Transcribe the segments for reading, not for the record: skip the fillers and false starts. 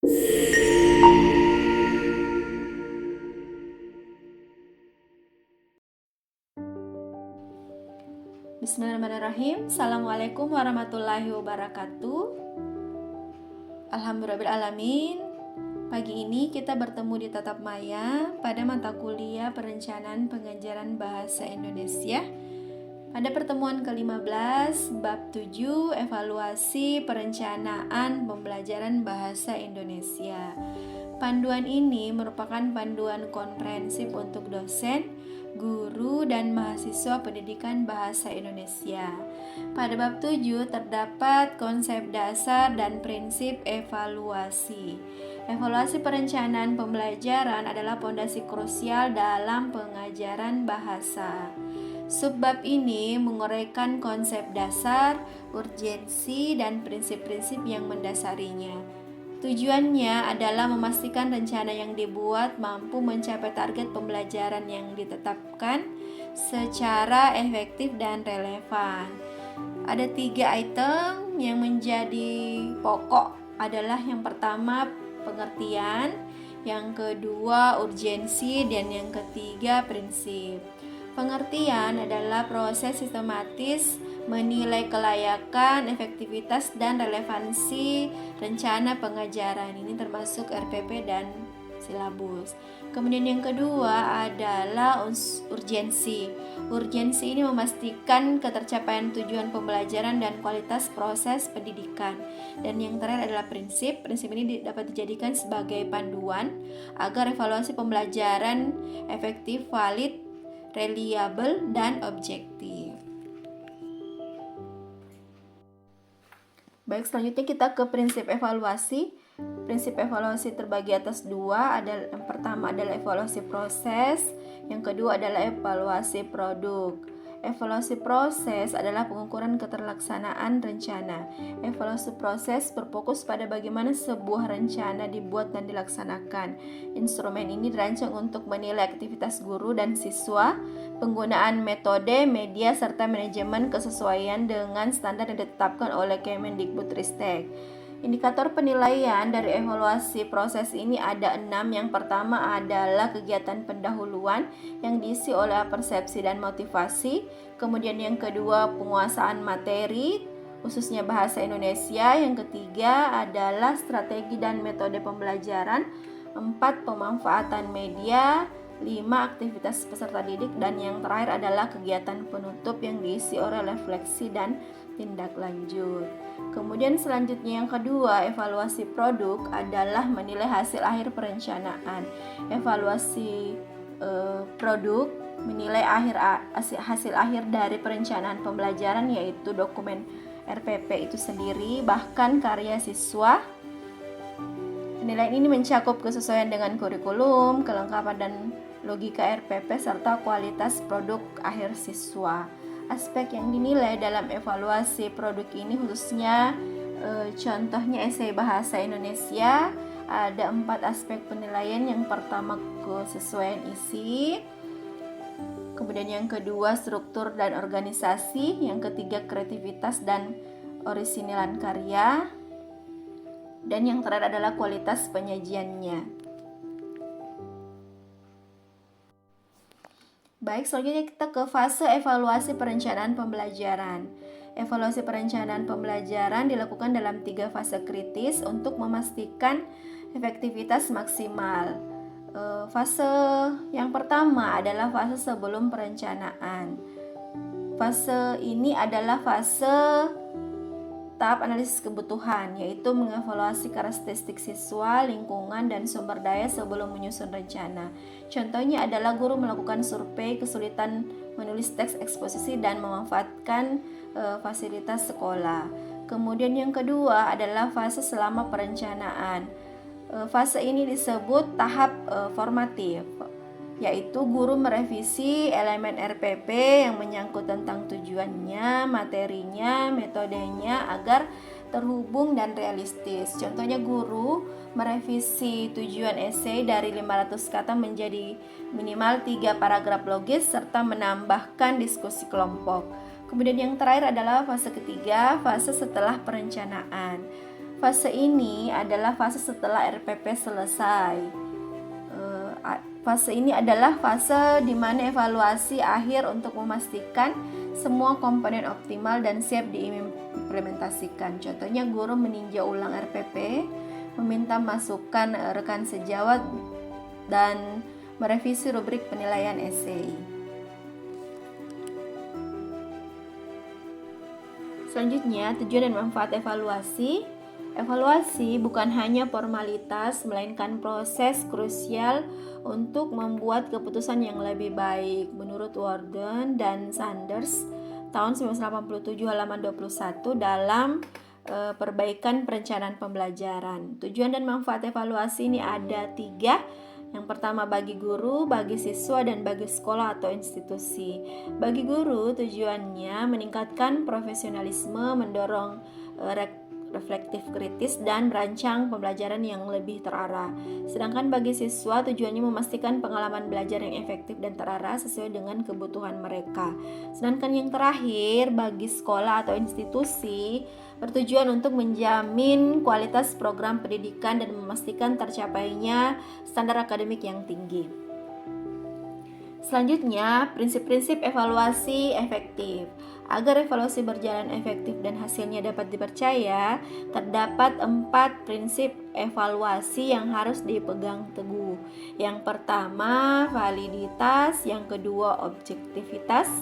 Bismillahirrahmanirrahim. Assalamualaikum warahmatullahi wabarakatuh. Alhamdulillahirrahmanirrahim. Pagi ini kita bertemu di Tatap Maya pada mata kuliah Perencanaan Pengajaran Bahasa Indonesia pada pertemuan ke-15 bab 7 Evaluasi Perencanaan Pembelajaran Bahasa Indonesia. Panduan ini merupakan panduan komprehensif untuk dosen, guru, dan mahasiswa pendidikan bahasa Indonesia. Pada bab 7 terdapat konsep dasar dan prinsip evaluasi. Evaluasi perencanaan pembelajaran adalah fondasi krusial dalam pengajaran bahasa. Subbab ini menguraikan konsep dasar, urgensi, dan prinsip-prinsip yang mendasarinya. Tujuannya adalah memastikan rencana yang dibuat mampu mencapai target pembelajaran yang ditetapkan secara efektif dan relevan. Ada 3 item yang menjadi pokok adalah yang pertama pengertian, yang kedua urgensi, dan yang ketiga prinsip. Pengertian adalah proses sistematis menilai kelayakan, efektivitas, dan relevansi rencana pengajaran. Ini termasuk RPP dan silabus. Kemudian yang kedua adalah urgensi. Urgensi ini memastikan ketercapaian tujuan pembelajaran dan kualitas proses pendidikan. Dan yang terakhir adalah prinsip. Prinsip ini dapat dijadikan sebagai panduan agar evaluasi pembelajaran efektif, valid, reliable, dan objektif. Baik, selanjutnya kita ke prinsip evaluasi. Prinsip evaluasi terbagi atas 2. Yang pertama adalah evaluasi proses, yang kedua adalah evaluasi produk. Evaluasi proses adalah pengukuran keterlaksanaan rencana. Evaluasi proses berfokus pada bagaimana sebuah rencana dibuat dan dilaksanakan. Instrumen ini dirancang untuk menilai aktivitas guru dan siswa, penggunaan metode, media, serta manajemen kesesuaian dengan standar yang ditetapkan oleh Kemendikbudristek. Indikator penilaian dari evaluasi proses ini ada 6. Yang pertama adalah kegiatan pendahuluan yang diisi oleh persepsi dan motivasi. Kemudian yang kedua penguasaan materi, khususnya bahasa Indonesia. Yang ketiga adalah strategi dan metode pembelajaran. 4. Pemanfaatan media. 5. Aktivitas peserta didik. Dan yang terakhir adalah kegiatan penutup yang diisi oleh refleksi dan tindak lanjut. Kemudian selanjutnya yang kedua, evaluasi produk adalah menilai hasil akhir perencanaan. Evaluasi produk menilai hasil akhir dari perencanaan pembelajaran, yaitu dokumen RPP itu sendiri, bahkan karya siswa. Penilaian ini mencakup kesesuaian dengan kurikulum, kelengkapan dan logika RPP, serta kualitas produk akhir siswa. Aspek yang dinilai dalam evaluasi produk ini khususnya contohnya esai bahasa Indonesia. Ada 4 aspek penilaian. Yang pertama kesesuaian isi, kemudian yang kedua struktur dan organisasi, yang ketiga kreativitas dan orisinalan karya, dan yang terakhir adalah kualitas penyajiannya. Baik, selanjutnya kita ke fase evaluasi perencanaan pembelajaran. Evaluasi perencanaan pembelajaran dilakukan dalam 3 fase kritis untuk memastikan efektivitas maksimal. Fase yang pertama adalah fase sebelum perencanaan. Fase ini adalah fase tahap analisis kebutuhan, yaitu mengevaluasi karakteristik siswa, lingkungan, dan sumber daya sebelum menyusun rencana. Contohnya adalah guru melakukan survei kesulitan menulis teks eksposisi dan memanfaatkan fasilitas sekolah. Kemudian yang kedua adalah fase selama perencanaan. Fase ini disebut tahap formatif, yaitu guru merevisi elemen RPP yang menyangkut tentang tujuannya, materinya, metodenya agar terhubung dan realistis. Contohnya guru merevisi tujuan esai dari 500 kata menjadi minimal 3 paragraf logis serta menambahkan diskusi kelompok. Kemudian yang terakhir adalah fase ketiga, fase setelah perencanaan. Fase ini adalah fase setelah RPP selesai. Fase ini adalah fase di mana evaluasi akhir untuk memastikan semua komponen optimal dan siap diimplementasikan. Contohnya, guru meninjau ulang RPP, meminta masukan rekan sejawat, dan merevisi rubrik penilaian esai. Selanjutnya, tujuan dan manfaat evaluasi. Evaluasi bukan hanya formalitas, melainkan proses krusial untuk membuat keputusan yang lebih baik. Menurut Worden dan Sanders tahun 1987 halaman 21 dalam perbaikan perencanaan pembelajaran. Tujuan dan manfaat evaluasi ini ada 3. Yang pertama, bagi guru, bagi siswa, dan bagi sekolah atau institusi. Bagi guru, tujuannya meningkatkan profesionalisme, mendorong reflektif kritis, dan merancang pembelajaran yang lebih terarah. Sedangkan bagi siswa, tujuannya memastikan pengalaman belajar yang efektif dan terarah sesuai dengan kebutuhan mereka. Sedangkan yang terakhir, bagi sekolah atau institusi, bertujuan untuk menjamin kualitas program pendidikan dan memastikan tercapainya standar akademik yang tinggi. Selanjutnya, prinsip-prinsip evaluasi efektif. Agar evaluasi berjalan efektif dan hasilnya dapat dipercaya, terdapat 4 prinsip evaluasi yang harus dipegang teguh. Yang pertama, validitas, yang kedua, objektivitas,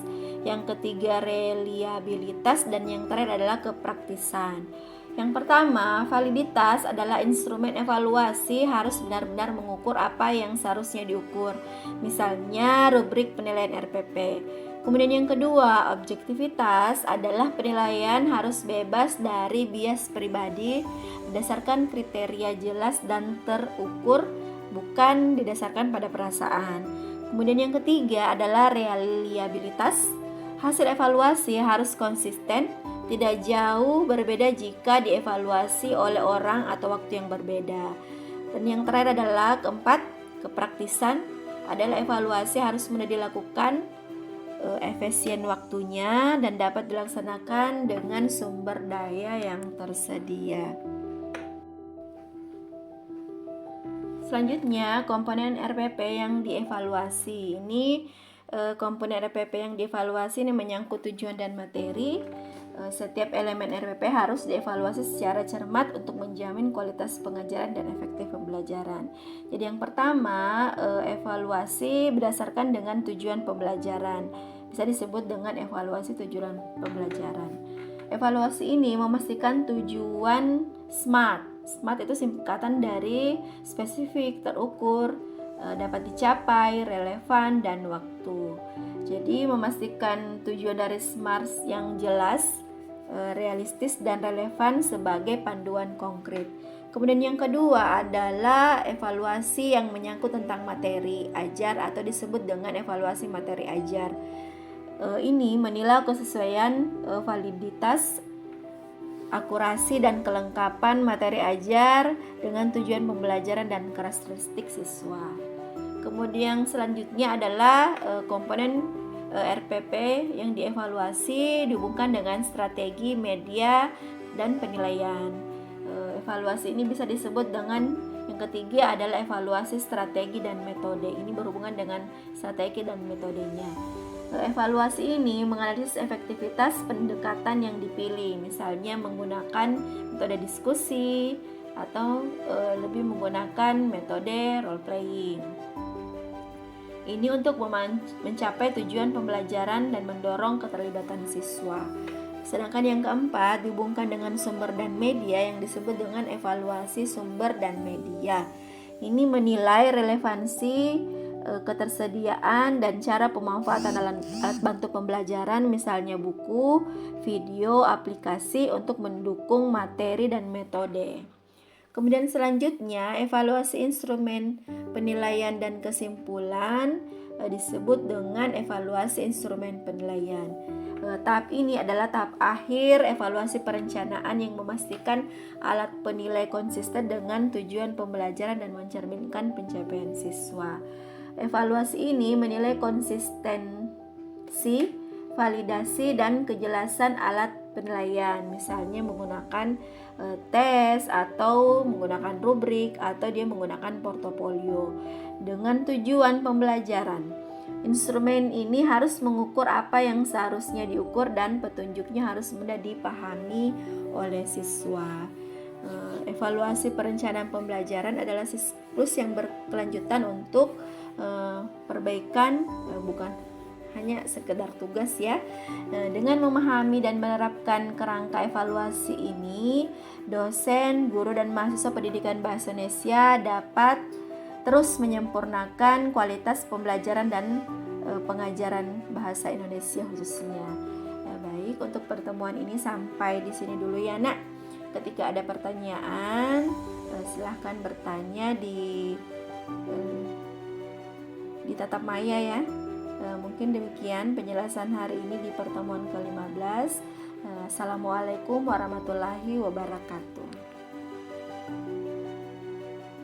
yang ketiga, reliabilitas, dan yang terakhir adalah kepraktisan. Yang pertama, validitas adalah instrumen evaluasi harus benar-benar mengukur apa yang seharusnya diukur. Misalnya, rubrik penilaian RPP. Kemudian yang kedua, objektivitas adalah penilaian harus bebas dari bias pribadi, berdasarkan kriteria jelas dan terukur, bukan didasarkan pada perasaan. Kemudian yang ketiga adalah reliabilitas. Hasil evaluasi harus konsisten, tidak jauh berbeda jika dievaluasi oleh orang atau waktu yang berbeda. Dan yang terakhir adalah keempat, kepraktisan adalah evaluasi harus mudah dilakukan, efisien waktunya, dan dapat dilaksanakan dengan sumber daya yang tersedia. Selanjutnya, komponen RPP yang dievaluasi. Ini komponen RPP yang dievaluasi ini menyangkut tujuan dan materi. Setiap elemen RPP harus dievaluasi secara cermat untuk menjamin kualitas pengajaran dan efektif pembelajaran. Jadi yang pertama, evaluasi berdasarkan dengan tujuan pembelajaran. Bisa disebut dengan evaluasi tujuan pembelajaran. Evaluasi ini memastikan tujuan SMART. SMART itu singkatan dari spesifik, terukur, dapat dicapai, relevan, dan waktu. Jadi memastikan tujuan dari SMART yang jelas, realistis, dan relevan sebagai panduan konkret. Kemudian yang kedua adalah evaluasi yang menyangkut tentang materi ajar atau disebut dengan evaluasi materi ajar. Ini menilai kesesuaian, validitas, akurasi, dan kelengkapan materi ajar dengan tujuan pembelajaran dan karakteristik siswa. Kemudian selanjutnya adalah komponen RPP yang dievaluasi dihubungkan dengan strategi, media, dan penilaian. Evaluasi ini bisa disebut dengan yang ketiga adalah evaluasi strategi dan metode. Ini berhubungan dengan strategi dan metodenya. Evaluasi ini menganalisis efektivitas pendekatan yang dipilih, misalnya menggunakan metode diskusi atau lebih menggunakan metode role playing. Ini untuk mencapai tujuan pembelajaran dan mendorong keterlibatan siswa. Sedangkan yang keempat dihubungkan dengan sumber dan media yang disebut dengan evaluasi sumber dan media. Ini menilai relevansi, ketersediaan, dan cara pemanfaatan alat bantu pembelajaran, misalnya buku, video, aplikasi untuk mendukung materi dan metode. Kemudian selanjutnya, evaluasi instrumen penilaian dan kesimpulan disebut dengan evaluasi instrumen penilaian. Tahap ini adalah tahap akhir evaluasi perencanaan yang memastikan alat penilai konsisten dengan tujuan pembelajaran dan mencerminkan pencapaian siswa. Evaluasi ini menilai konsistensi, validasi, dan kejelasan alat penilaian, misalnya menggunakan tes atau menggunakan rubrik atau dia menggunakan portofolio dengan tujuan pembelajaran. Instrumen ini harus mengukur apa yang seharusnya diukur dan petunjuknya harus mudah dipahami oleh siswa. Evaluasi perencanaan pembelajaran adalah siklus yang berkelanjutan untuk perbaikan, bukan hanya sekedar tugas ya. Dengan memahami dan menerapkan kerangka evaluasi ini, dosen, guru, dan mahasiswa pendidikan bahasa Indonesia dapat terus menyempurnakan kualitas pembelajaran dan pengajaran bahasa Indonesia khususnya. Baik, untuk pertemuan ini sampai di sini dulu ya nak. Ketika ada pertanyaan, silahkan bertanya di tatap maya ya. Mungkin demikian penjelasan hari ini di pertemuan ke-15. Assalamualaikum warahmatullahi wabarakatuh.